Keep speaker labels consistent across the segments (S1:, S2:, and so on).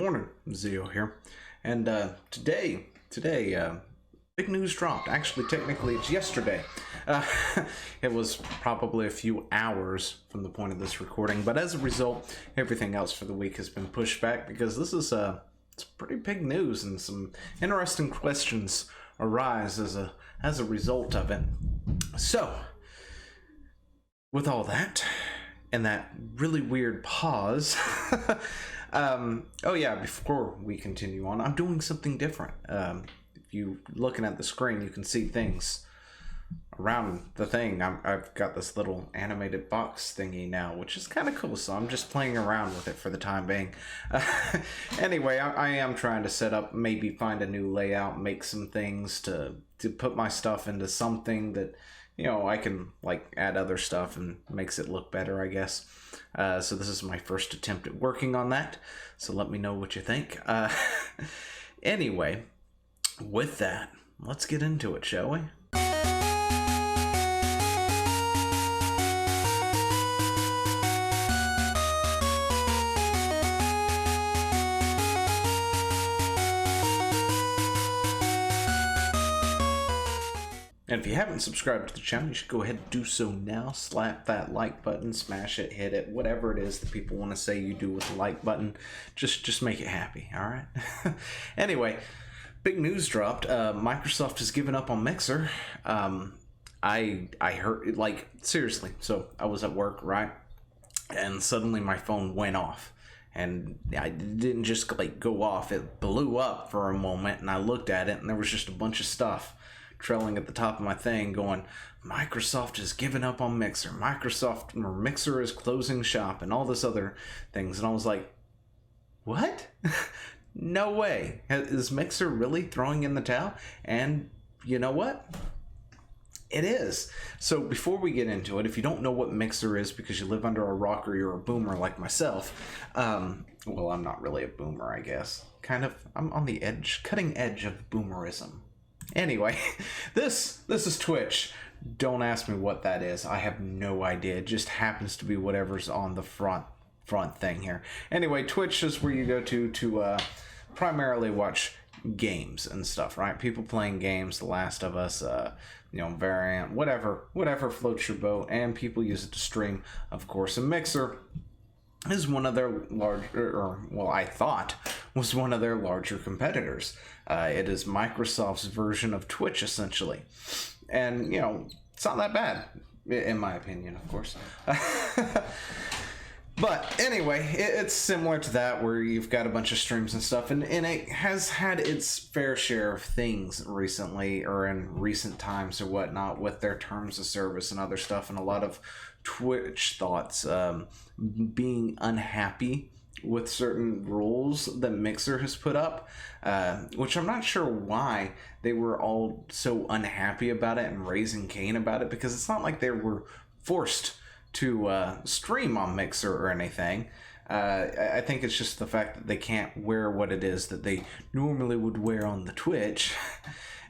S1: morning, Zio here, and today, big news dropped. Actually, technically, it's yesterday. It was probably a few hours from the point of this recording, but as a result, everything else for the week has been pushed back because this is it's pretty big news, and some interesting questions arise as a result of it. So, with all that, and that really weird pause. Oh yeah, before we continue on, I'm doing something different. If you looking at the screen, you can see things around the thing. I've got this little animated box thingy now, which is kind of cool, so I'm just playing around with it for the time being. Anyway, I am trying to set up, maybe find a new layout, make some things to put my stuff into something that, you know, I can like add other stuff and makes it look better, I guess. So this is my first attempt at working on that. So let me know what you think. Anyway, with that, let's get into it, shall we? And if you haven't subscribed to the channel, you should go ahead and do so now. Slap that like button, smash it, hit it, whatever it is that people want to say you do with the like button. Just make it happy, all right? Anyway, big news dropped. Microsoft has given up on Mixer. I heard, like, seriously. So I was at work, right? And suddenly my phone went off. And I didn't just like go off. It blew up for a moment, and I looked at it, and there was just a bunch of stuff trailing at the top of my thing going, Microsoft has given up on Mixer. Mixer is closing shop and all this other things. And I was like, what? No way. Is Mixer really throwing in the towel? And you know what? It is. So before we get into it, if you don't know what Mixer is because you live under a rock or you're a boomer like myself, well, I'm not really a boomer, I guess. Kind of, I'm on the cutting edge of boomerism. Anyway, this is Twitch. Don't ask me what that is. I have no idea. It just happens to be whatever's on the front thing here. Anyway, Twitch is where you go to primarily watch games and stuff, right? People playing games, The Last of Us, you know, Variant, whatever floats your boat, and people use it to stream, of course. And Mixer is one of their I thought was one of their larger competitors. It is Microsoft's version of Twitch, essentially. And, you know, it's not that bad, in my opinion, of course. But anyway, it's similar to that, where you've got a bunch of streams and stuff, and it has had its fair share of things recently, or in recent times or whatnot, with their terms of service and other stuff, and a lot of Twitch thoughts being unhappy with certain rules that Mixer has put up, which I'm not sure why they were all so unhappy about it and raising Cain about it, because it's not like they were forced to stream on Mixer or anything. I think it's just the fact that they can't wear what it is that they normally would wear on the Twitch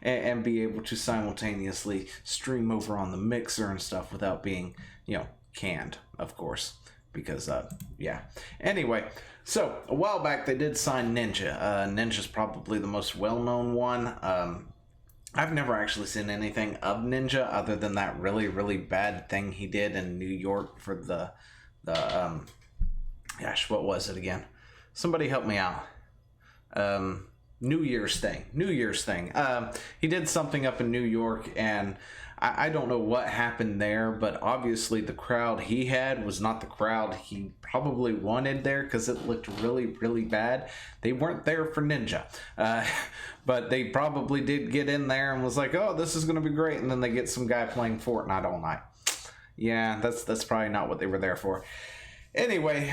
S1: and be able to simultaneously stream over on the Mixer and stuff without being, you know, canned, of course. Because, yeah. Anyway, so a while back they did sign Ninja. Ninja's probably the most well-known one. I've never actually seen anything of Ninja other than that really, really bad thing he did in New York for the gosh, what was it again? Somebody help me out. New Year's thing. He did something up in New York, and I don't know what happened there, but obviously the crowd he had was not the crowd he probably wanted there, because it looked really, really bad. They weren't there for Ninja. But they probably did get in there and was like, oh, this is going to be great. And then they get some guy playing Fortnite all night. Yeah, that's probably not what they were there for. Anyway,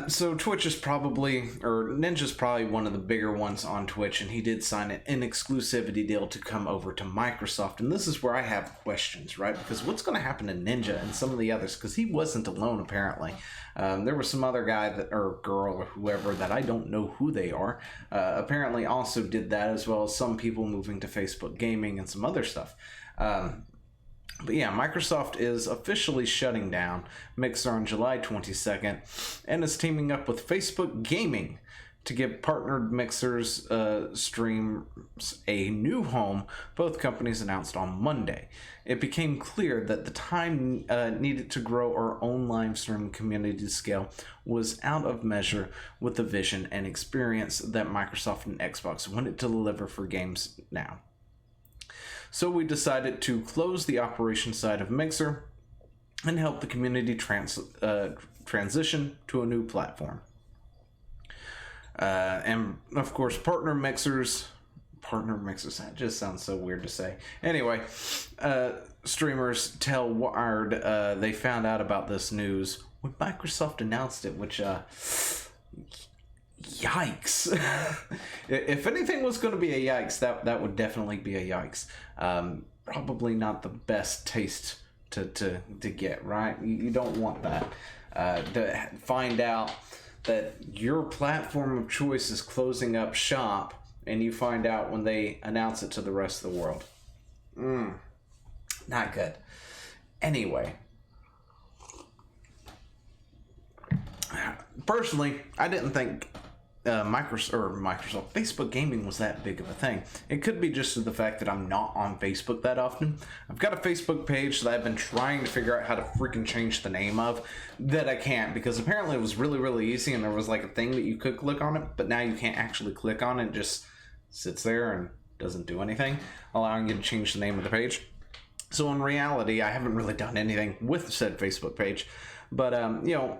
S1: so Twitch is probably, or Ninja's probably one of the bigger ones on Twitch, and he did sign an exclusivity deal to come over to Microsoft. And this is where I have questions, right? Because what's going to happen to Ninja and some of the others? Because he wasn't alone, apparently. There was some other guy that, or girl or whoever, that I don't know who they are, apparently also did that, as well as some people moving to Facebook Gaming and some other stuff. But yeah, Microsoft is officially shutting down Mixer on July 22nd and is teaming up with Facebook Gaming to give partnered mixers streams a new home, both companies announced on Monday. It became clear that the time needed to grow our own live stream community scale was out of measure with the vision and experience that Microsoft and Xbox wanted to deliver for games now. So we decided to close the operation side of Mixer and help the community transition to a new platform. And of course, partner mixers, that just sounds so weird to say. Anyway, streamers tell Wired they found out about this news when Microsoft announced it, which, yikes. If anything was going to be a yikes, that would definitely be a yikes. Probably not the best taste to get, right? You don't want that. To find out that your platform of choice is closing up shop, and you find out when they announce it to the rest of the world. Not good. Anyway, personally, I didn't think Microsoft Facebook gaming was that big of a thing. It could be just the fact that I'm not on Facebook that often. I've got a Facebook page that I've been trying to figure out how to freaking change the name of, that I can't, because apparently it was really easy and there was like a thing that you could click on it, but now you can't actually click on it. It just sits there and doesn't do anything, allowing you to change the name of the page. So in reality, I haven't really done anything with said Facebook page, but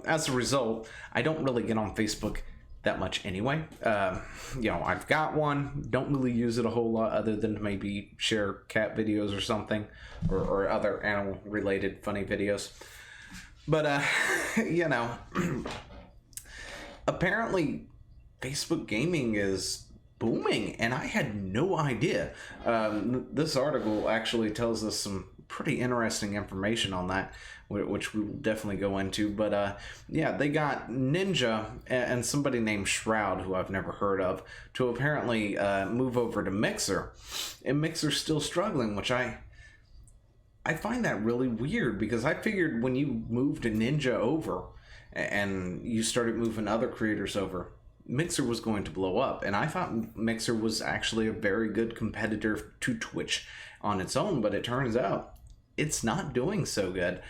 S1: as a result, I don't really get on Facebook that much anyway. I've got one, don't really use it a whole lot other than to maybe share cat videos or something, or other animal related funny videos. But apparently Facebook gaming is booming, and I had no idea. This article actually tells us some pretty interesting information on that, which we will definitely go into. But they got Ninja and somebody named Shroud, who I've never heard of, to apparently move over to Mixer, and Mixer's still struggling, which I find that really weird, because I figured when you moved a Ninja over and you started moving other creators over, Mixer was going to blow up, and I thought Mixer was actually a very good competitor to Twitch on its own, but it turns out it's not doing so good.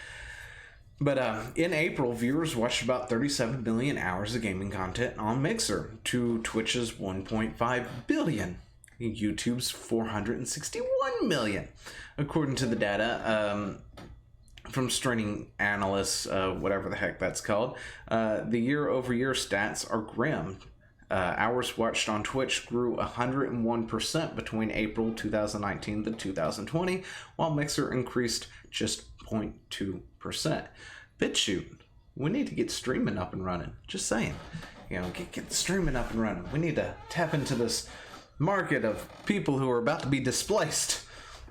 S1: But in April, viewers watched about 37 million hours of gaming content on Mixer, to Twitch's 1.5 billion, YouTube's 461 million, according to the data from streaming analysts, whatever the heck that's called. The year-over-year stats are grim. Hours watched on Twitch grew 101% between April 2019 to 2020, while Mixer increased just 0.2%. BitChute, we need to get streaming up and running. Just saying. Get the streaming up and running. We need to tap into this market of people who are about to be displaced.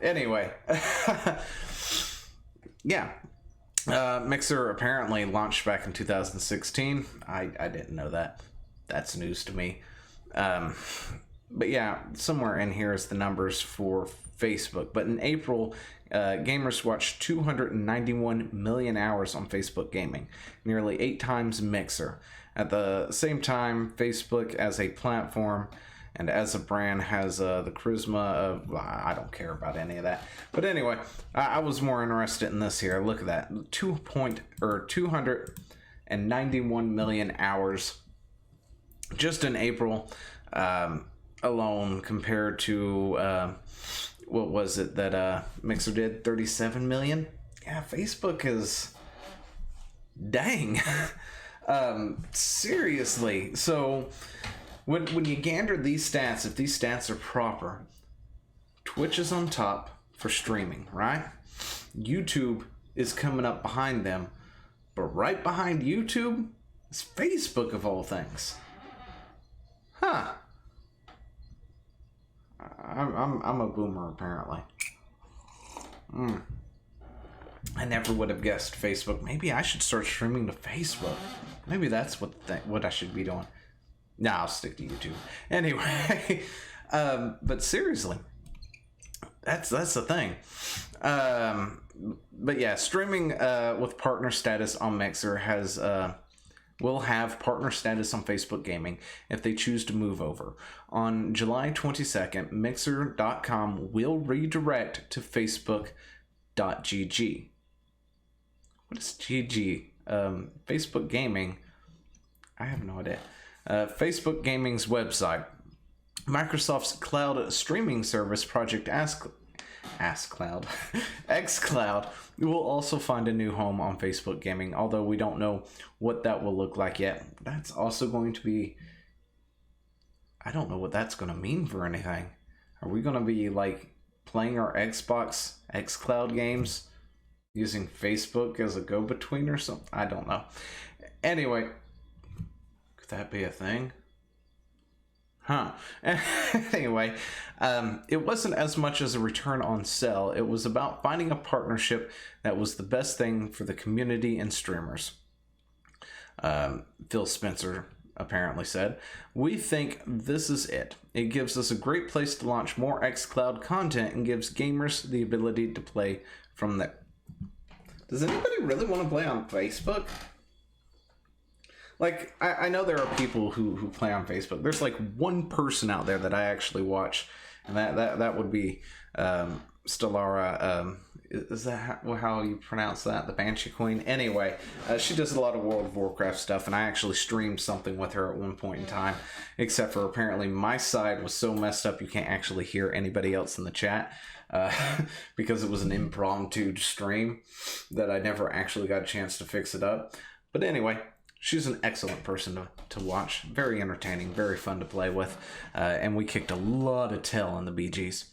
S1: Anyway. Mixer apparently launched back in 2016. I didn't know that. That's news to me. But yeah, somewhere in here is the numbers for Facebook. But in April, gamers watched 291 million hours on Facebook gaming, nearly 8 times Mixer. At the same time, Facebook as a platform and as a brand has the charisma of, I don't care about any of that. But anyway, I was more interested in this here. Look at that, 291 million hours just in April alone, compared to what was it that Mixer did, 37 million. Yeah, Facebook is, dang. Seriously. So when you gander these stats, if these stats are proper, Twitch is on top for streaming, right? YouTube is coming up behind them, but right behind YouTube is Facebook, of all things. Huh. I'm a boomer, apparently. I never would have guessed Facebook. Maybe I should start streaming to Facebook. Maybe that's what I should be doing. Nah, I'll stick to YouTube. Anyway, but seriously, that's the thing. But yeah, streaming with partner status on Mixer has will have partner status on Facebook Gaming if they choose to move over. On July 22nd, Mixer.com will redirect to Facebook.gg. What is GG? Facebook Gaming. I have no idea. Facebook Gaming's website. Microsoft's cloud streaming service, Project xCloud will also find a new home on Facebook Gaming, although we don't know what that will look like yet. That's also going to be... I don't know what that's going to mean for anything. Are we going to be like playing our Xbox xCloud games using Facebook as a go-between or something? I don't know. Anyway, could that be a thing? Huh. Anyway, it wasn't as much as a return on sale. It was about finding a partnership that was the best thing for the community and streamers. Phil Spencer apparently said, "We think this is it. It gives us a great place to launch more xCloud content and gives gamers the ability to play from there." Does anybody really want to play on Facebook? Like, I know there are people who play on Facebook. There's like one person out there that I actually watch, and that would be Stellara. Is that how you pronounce that? The Banshee Queen? Anyway, she does a lot of World of Warcraft stuff, and I actually streamed something with her at one point in time, except for apparently my side was so messed up you can't actually hear anybody else in the chat. Because it was an impromptu stream that I never actually got a chance to fix it up. But anyway, she's an excellent person to watch. Very entertaining, very fun to play with. And we kicked a lot of tail in the BGs.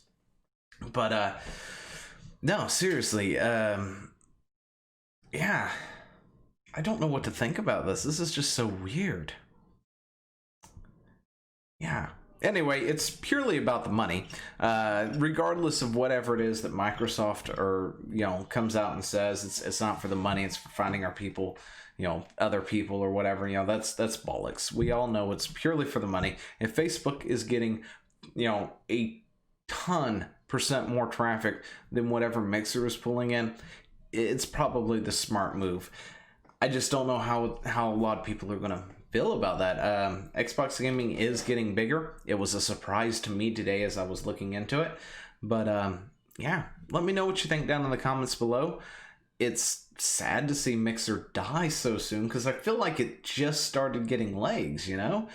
S1: But, no, seriously. Yeah. I don't know what to think about this. This is just so weird. Yeah. Anyway, it's purely about the money. Regardless of whatever it is that Microsoft comes out and says, it's not for the money, it's for finding our people, other people or whatever, that's bollocks. We all know it's purely for the money. If Facebook is getting, a ton % more traffic than whatever Mixer is pulling in, it's probably the smart move. I just don't know how a lot of people are going to feel about that. Xbox Gaming is getting bigger. It was a surprise to me today as I was looking into it. But yeah, let me know what you think down in the comments below. It's sad to see Mixer die so soon because I feel like it just started getting legs, It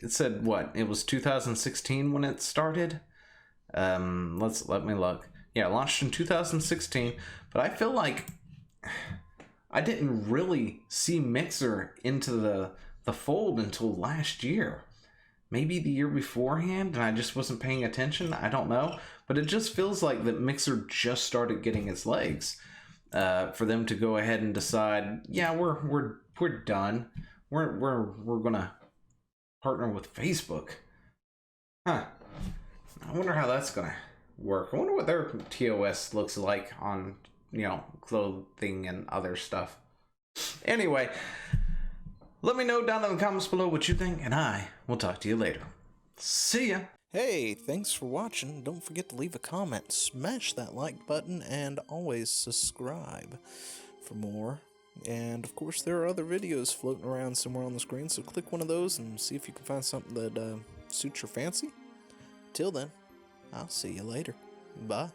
S1: said what? It was 2016 when it started. Let me look. Yeah, it launched in 2016, but I feel like I didn't really see Mixer into the fold until last year. Maybe the year beforehand, and I just wasn't paying attention. I don't know. But it just feels like that Mixer just started getting its legs. For them to go ahead and decide, yeah, we're done. We're gonna partner with Facebook. Huh. I wonder how that's gonna work. I wonder what their TOS looks like on clothing and other stuff. Anyway, let me know down in the comments below what you think, and I will talk to you later. See ya! Hey, thanks for watching. Don't forget to leave a comment, smash that like button, and always subscribe for more. And of course, there are other videos floating around somewhere on the screen, so click one of those and see if you can find something that suits your fancy. Till then, I'll see you later. Bye.